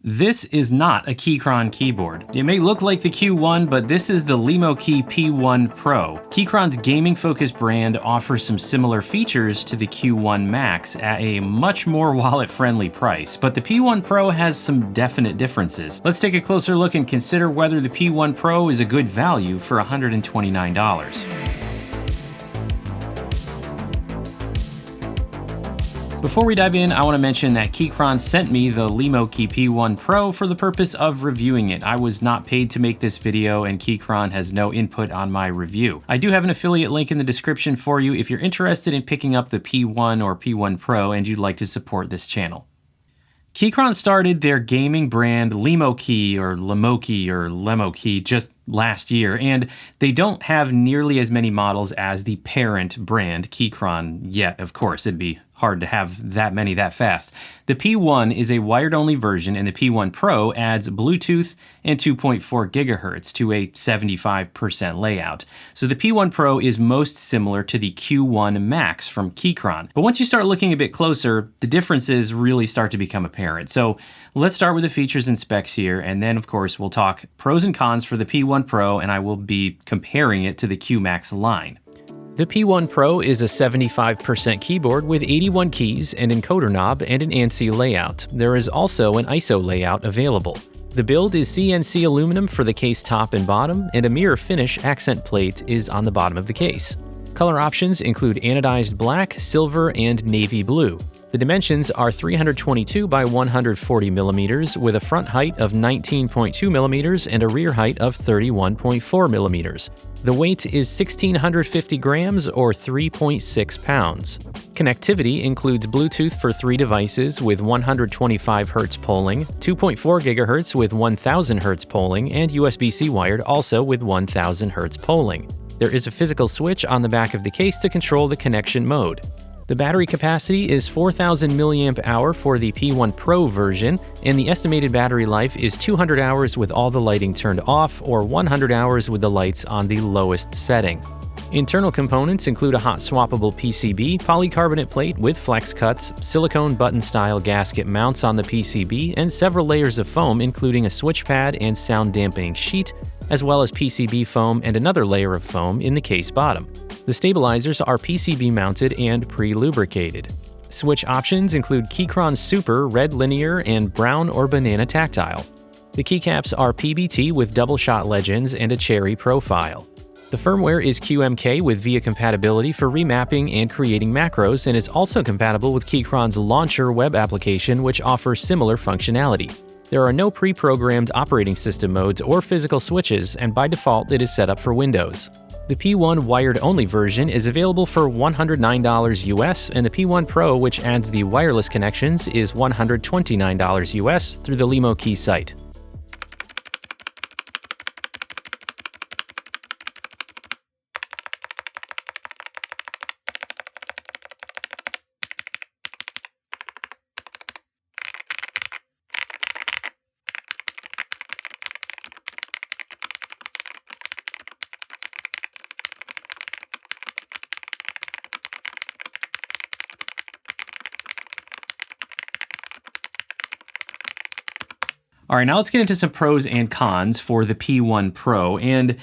This is not a Keychron keyboard. It may look like the Q1, but this is the LemoKey P1 Pro. Keychron's gaming-focused brand offers some similar features to the Q1 Max at a much more wallet-friendly price, but the P1 Pro has some definite differences. Let's take a closer look and consider whether the P1 Pro is a good value for $129. Before we dive in, I want to mention that Keychron sent me the LemoKey P1 Pro for the purpose of reviewing it. I was not paid to make this video, and Keychron has no input on my review. I do have an affiliate link in the description for you if you're interested in picking up the P1 or P1 Pro and you'd like to support this channel. Keychron started their gaming brand LemoKey or LemoKey just last year, and they don't have nearly as many models as the parent brand Keychron yet. Of course, it'd be hard to have that many that fast. The P1 is a wired-only version, and the P1 Pro adds Bluetooth and 2.4 gigahertz to a 75% layout. So the P1 Pro is most similar to the Q1 Max from Keychron. But once you start looking a bit closer, the differences really start to become apparent. So let's start with the features and specs here, and then of course we'll talk pros and cons for the P1 Pro, and I will be comparing it to the Q Max line. The P1 Pro is a 75% keyboard with 81 keys, an encoder knob, and an ANSI layout. There is also an ISO layout available. The build is CNC aluminum for the case top and bottom, and a mirror finish accent plate is on the bottom of the case. Color options include anodized black, silver, and navy blue. The dimensions are 322 by 140 millimeters with a front height of 19.2 millimeters and a rear height of 31.4 millimeters. The weight is 1,650 grams or 3.6 pounds. Connectivity includes Bluetooth for 3 devices with 125 Hz polling, 2.4 GHz with 1000 Hz polling, and USB-C wired also with 1000 Hz polling. There is a physical switch on the back of the case to control the connection mode. The battery capacity is 4,000 mAh for the P1 Pro version, and the estimated battery life is 200 hours with all the lighting turned off or 100 hours with the lights on the lowest setting. Internal components include a hot swappable PCB, polycarbonate plate with flex cuts, silicone button-style gasket mounts on the PCB, and several layers of foam including a switch pad and sound dampening sheet, as well as PCB foam and another layer of foam in the case bottom. The stabilizers are PCB mounted and pre-lubricated. Switch options include Keychron Super Red Linear and Brown or Banana Tactile. The keycaps are PBT with double-shot legends and a cherry profile. The firmware is QMK with VIA compatibility for remapping and creating macros, and is also compatible with Keychron's Launcher web application, which offers similar functionality. There are no pre-programmed operating system modes or physical switches, and by default it is set up for Windows. The P1 wired-only version is available for $109 US, and the P1 Pro, which adds the wireless connections, is $129 US through the LemoKey site. All right, now let's get into some pros and cons for the P1 Pro. And,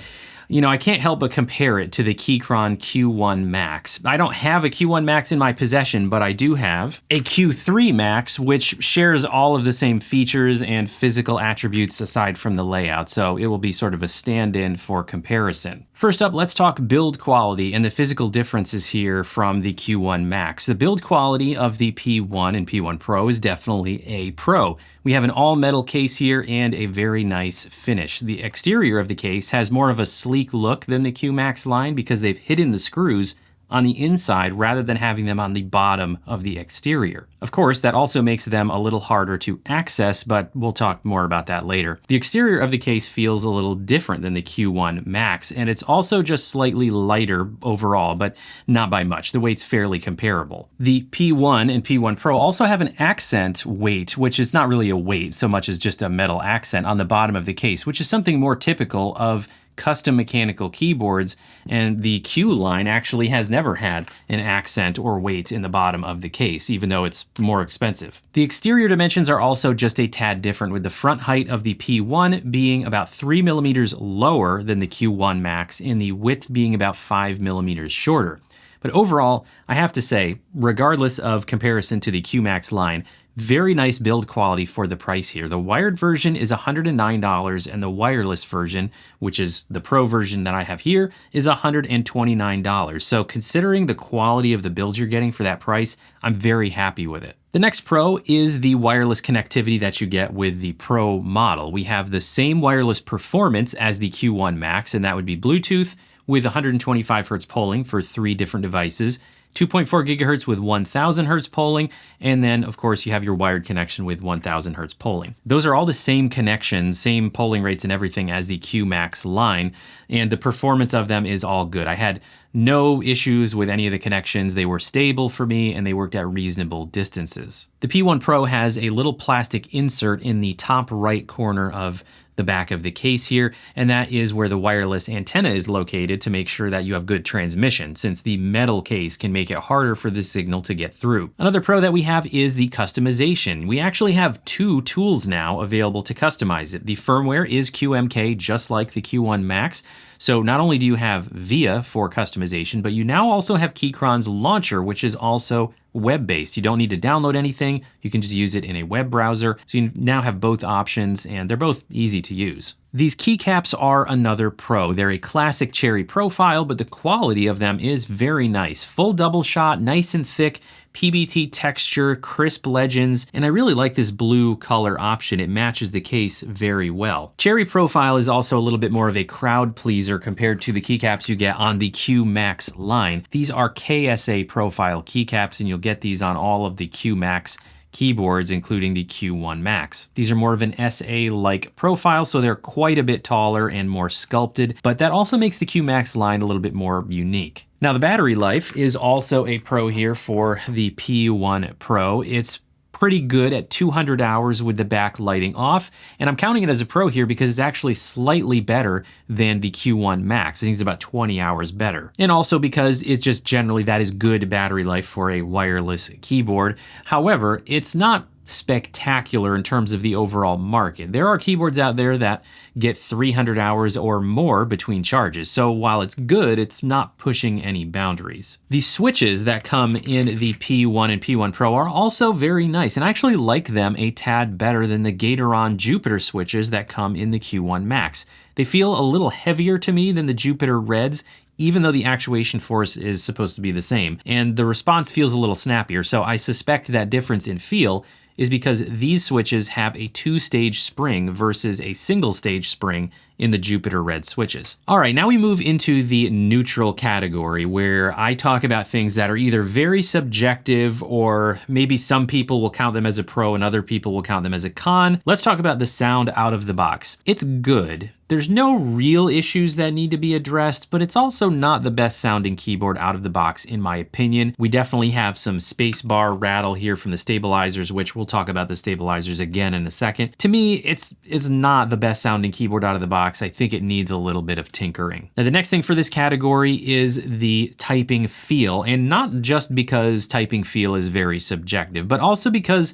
I can't help but compare it to the Keychron Q1 Max. I don't have a Q1 Max in my possession, but I do have a Q3 Max, which shares all of the same features and physical attributes aside from the layout, so it will be sort of a stand-in for comparison. First up, let's talk build quality and the physical differences here from the Q1 Max. The build quality of the P1 and P1 Pro is definitely a pro. We have an all-metal case here and a very nice finish. The exterior of the case has more of a sleek look than the Q Max line because they've hidden the screws on the inside rather than having them on the bottom of the exterior. Of course, that also makes them a little harder to access, but we'll talk more about that later. The exterior of the case feels a little different than the Q1 Max, and it's also just slightly lighter overall, but not by much. The weight's fairly comparable. The P1 and P1 Pro also have an accent weight, which is not really a weight so much as just a metal accent on the bottom of the case, which is something more typical of custom mechanical keyboards, and the Q line actually has never had an accent or weight in the bottom of the case, even though it's more expensive. The exterior dimensions are also just a tad different, with the front height of the P1 being about 3 millimeters lower than the Q1 Max and the width being about 5 millimeters shorter. But overall, I have to say, regardless of comparison to the QMax line, very nice build quality for the price here. The wired version is $109 and the wireless version, which is the Pro version that I have here, is $129. So considering the quality of the build you're getting for that price, I'm very happy with it. The next Pro is the wireless connectivity that you get with the Pro model. We have the same wireless performance as the Q1 Max, and that would be Bluetooth with 125 Hz polling for 3 different devices, 2.4 gigahertz with 1000 hertz polling, and then of course you have your wired connection with 1000 hertz polling. Those are all the same connections, same polling rates and everything as the QMax line, and the performance of them is all good. I had no issues with any of the connections. They were stable for me and they worked at reasonable distances. The P1 Pro has a little plastic insert in the top right corner of the back of the case here, and that is where the wireless antenna is located to make sure that you have good transmission, since the metal case can make it harder for the signal to get through. Another pro that we have is the customization. We actually have 2 tools now available to customize it. The firmware is QMK, just like the Q1 Max. So not only do you have VIA for customization, but you now also have Keychron's launcher, which is also web-based. You don't need to download anything. You can just use it in a web browser. So you now have both options, and they're both easy to use. These keycaps are another pro. They're a classic Cherry profile, but the quality of them is very nice. Full double shot, nice and thick, PBT texture, crisp legends, and I really like this blue color option. It matches the case very well. Cherry profile is also a little bit more of a crowd pleaser compared to the keycaps you get on the QMax line. These are KSA profile keycaps, and you'll get these on all of the QMax keyboards, including the Q1 Max. These are more of an SA-like profile, so they're quite a bit taller and more sculpted, but that also makes the QMax line a little bit more unique. Now, the battery life is also a pro here for the P1 Pro. It's pretty good at 200 hours with the backlighting off, and I'm counting it as a pro here because it's actually slightly better than the Q1 Max. I think it's about 20 hours better. And also because it's just generally that is good battery life for a wireless keyboard. However, it's not spectacular in terms of the overall market. There are keyboards out there that get 300 hours or more between charges, so while it's good, it's not pushing any boundaries. The switches that come in the P1 and P1 Pro are also very nice, and I actually like them a tad better than the Gateron Jupiter switches that come in the Q1 Max. They feel a little heavier to me than the Jupiter Reds, even though the actuation force is supposed to be the same, and the response feels a little snappier, so I suspect that difference in feel is because these switches have a 2-stage spring versus a single-stage spring in the Jupiter Red switches. All right, now we move into the neutral category, where I talk about things that are either very subjective, or maybe some people will count them as a pro and other people will count them as a con. Let's talk about the sound out of the box. It's good. There's no real issues that need to be addressed, but it's also not the best sounding keyboard out of the box, in my opinion. We definitely have some spacebar rattle here from the stabilizers, which we'll talk about the stabilizers again in a second. To me, it's not the best sounding keyboard out of the box. I think it needs a little bit of tinkering. Now, the next thing for this category is the typing feel, and not just because typing feel is very subjective, but also because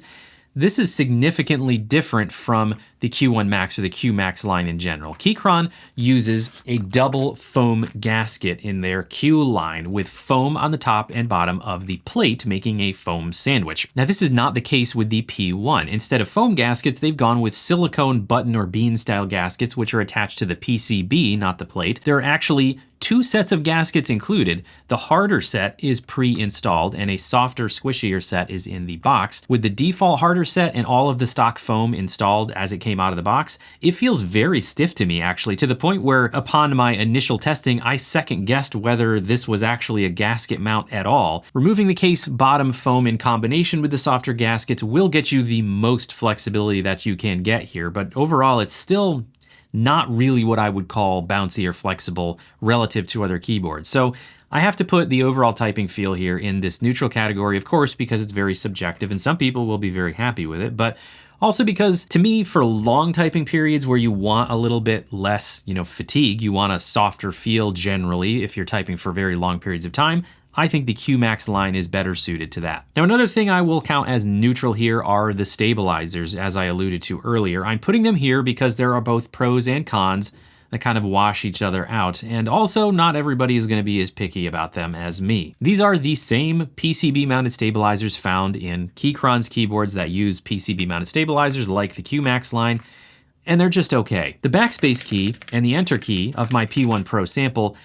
this is significantly different from the Q1 Max or the QMax line in general. Keychron uses a double foam gasket in their Q line with foam on the top and bottom of the plate, making a foam sandwich. Now, this is not the case with the P1. Instead of foam gaskets, they've gone with silicone button or bean style gaskets, which are attached to the PCB, not the plate. There are actually 2 sets of gaskets included. The harder set is pre-installed and a softer, squishier set is in the box. With the default harder set and all of the stock foam installed as it came out of the box, it feels very stiff to me, actually, to the point where upon my initial testing, I second-guessed whether this was actually a gasket mount at all. Removing the case bottom foam in combination with the softer gaskets will get you the most flexibility that you can get here, but overall it's still not really what I would call bouncy or flexible relative to other keyboards. So I have to put the overall typing feel here in this neutral category, of course, because it's very subjective and some people will be very happy with it. But Also because to me, for long typing periods where you want a little bit less, fatigue, you want a softer feel generally if you're typing for very long periods of time, I think the QMax line is better suited to that. Now, another thing I will count as neutral here are the stabilizers, as I alluded to earlier. I'm putting them here because there are both pros and cons that kind of wash each other out, and also not everybody is going to be as picky about them as me. These are the same PCB mounted stabilizers found in Keychron's keyboards that use PCB mounted stabilizers like the QMax line, and they're just okay. The backspace key and the enter key of my P1 Pro sample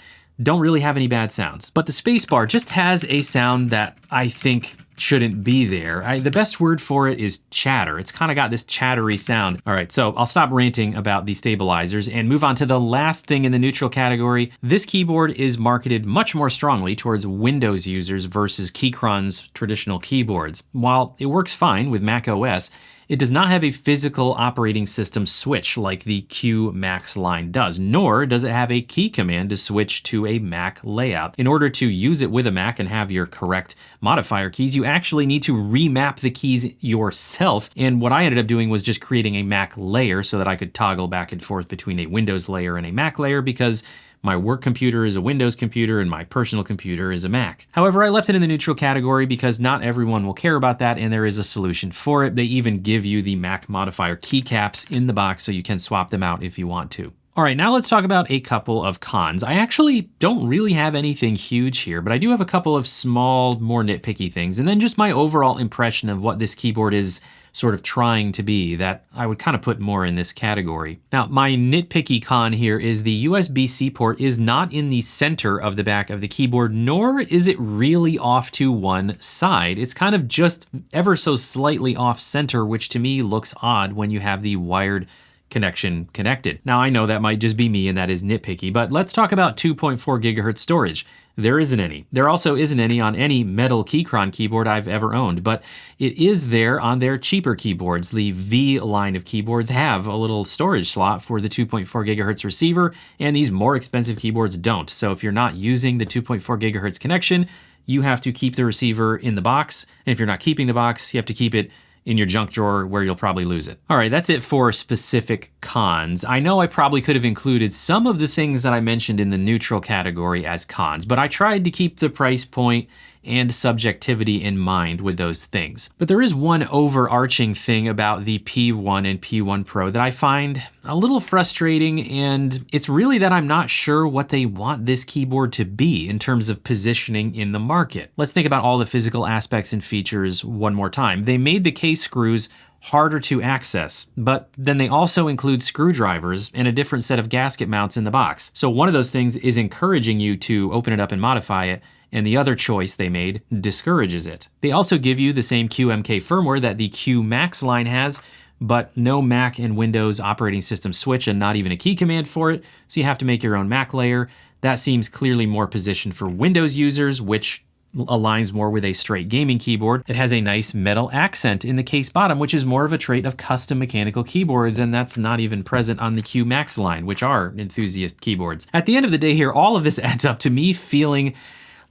don't really have any bad sounds, but the spacebar just has a sound that I think shouldn't be there. The best word for it is chatter. It's kind of got this chattery sound. All right, so I'll stop ranting about the stabilizers and move on to the last thing in the neutral category. This keyboard is marketed much more strongly towards Windows users versus Keychron's traditional keyboards. While it works fine with Mac OS, it does not have a physical operating system switch like the QMax line does, nor does it have a key command to switch to a Mac layout. In order to use it with a Mac and have your correct modifier keys, you actually need to remap the keys yourself. And what I ended up doing was just creating a Mac layer so that I could toggle back and forth between a Windows layer and a Mac layer, because my work computer is a Windows computer and my personal computer is a Mac. However, I left it in the neutral category because not everyone will care about that, and there is a solution for it. They even give you the Mac modifier keycaps in the box so you can swap them out if you want to. All right, now let's talk about a couple of cons. I actually don't really have anything huge here, but I do have a couple of small, more nitpicky things, and then just my overall impression of what this keyboard is sort of trying to be that I would kind of put more in this category. Now, my nitpicky con here is the USB-C port is not in the center of the back of the keyboard, nor is it really off to one side. It's kind of just ever so slightly off center, which to me looks odd when you have the wired connection connected. Now, I know that might just be me and that is nitpicky, but let's talk about 2.4 gigahertz storage. There isn't any. There also isn't any on any metal Keychron keyboard I've ever owned, but it is there on their cheaper keyboards. The V line of keyboards have a little storage slot for the 2.4 gigahertz receiver, and these more expensive keyboards don't. So if you're not using the 2.4 gigahertz connection, you have to keep the receiver in the box, and if you're not keeping the box, you have to keep it in your junk drawer where you'll probably lose it. All right, that's it for specific cons. I know I probably could have included some of the things that I mentioned in the neutral category as cons, but I tried to keep the price point and subjectivity in mind with those things. But there is one overarching thing about the P1 and P1 Pro that I find a little frustrating, and it's really that I'm not sure what they want this keyboard to be in terms of positioning in the market. Let's think about all the physical aspects and features one more time. They made the case screws harder to access, but then they also include screwdrivers and a different set of gasket mounts in the box. So one of those things is encouraging you to open it up and modify it, and the other choice they made discourages it. They also give you the same QMK firmware that the QMax line has, but no Mac and Windows operating system switch and not even a key command for it, so you have to make your own Mac layer. That seems clearly more positioned for Windows users, which aligns more with a straight gaming keyboard. It has a nice metal accent in the case bottom, which is more of a trait of custom mechanical keyboards, and that's not even present on the QMax line, which are enthusiast keyboards. At the end of the day here, all of this adds up to me feeling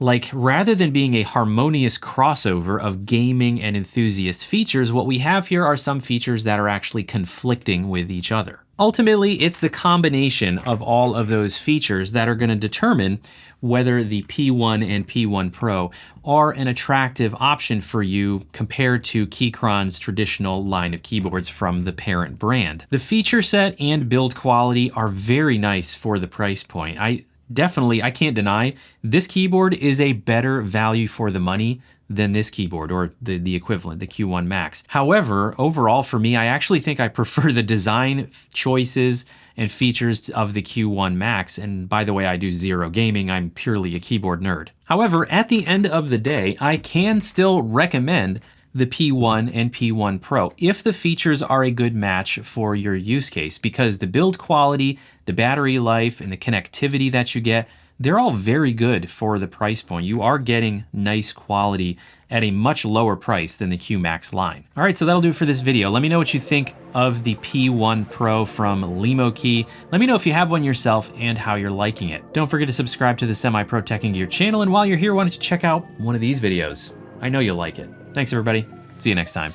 like rather than being a harmonious crossover of gaming and enthusiast features, what we have here are some features that are actually conflicting with each other. Ultimately, it's the combination of all of those features that are going to determine whether the P1 and P1 Pro are an attractive option for you compared to Keychron's traditional line of keyboards from the parent brand. The feature set and build quality are very nice for the price point. I can't deny this keyboard is a better value for the money than this keyboard, or the equivalent, the Q1 Max. However, overall for me, I actually think I prefer the design choices and features of the Q1 Max. And by the way, I do zero gaming. I'm purely a keyboard nerd. However, at the end of the day, I can still recommend the P1 and P1 Pro if the features are a good match for your use case, because the build quality, the battery life, and the connectivity that you get, they're all very good for the price point. You are getting nice quality at a much lower price than the QMax line. All right, so that'll do it for this video. Let me know what you think of the P1 Pro from LemoKey. Let me know if you have one yourself and how you're liking it. Don't forget to subscribe to the Semi-Pro Tech and Gear channel, and while you're here, why don't you check out one of these videos? I know you'll like it. Thanks, everybody. See you next time.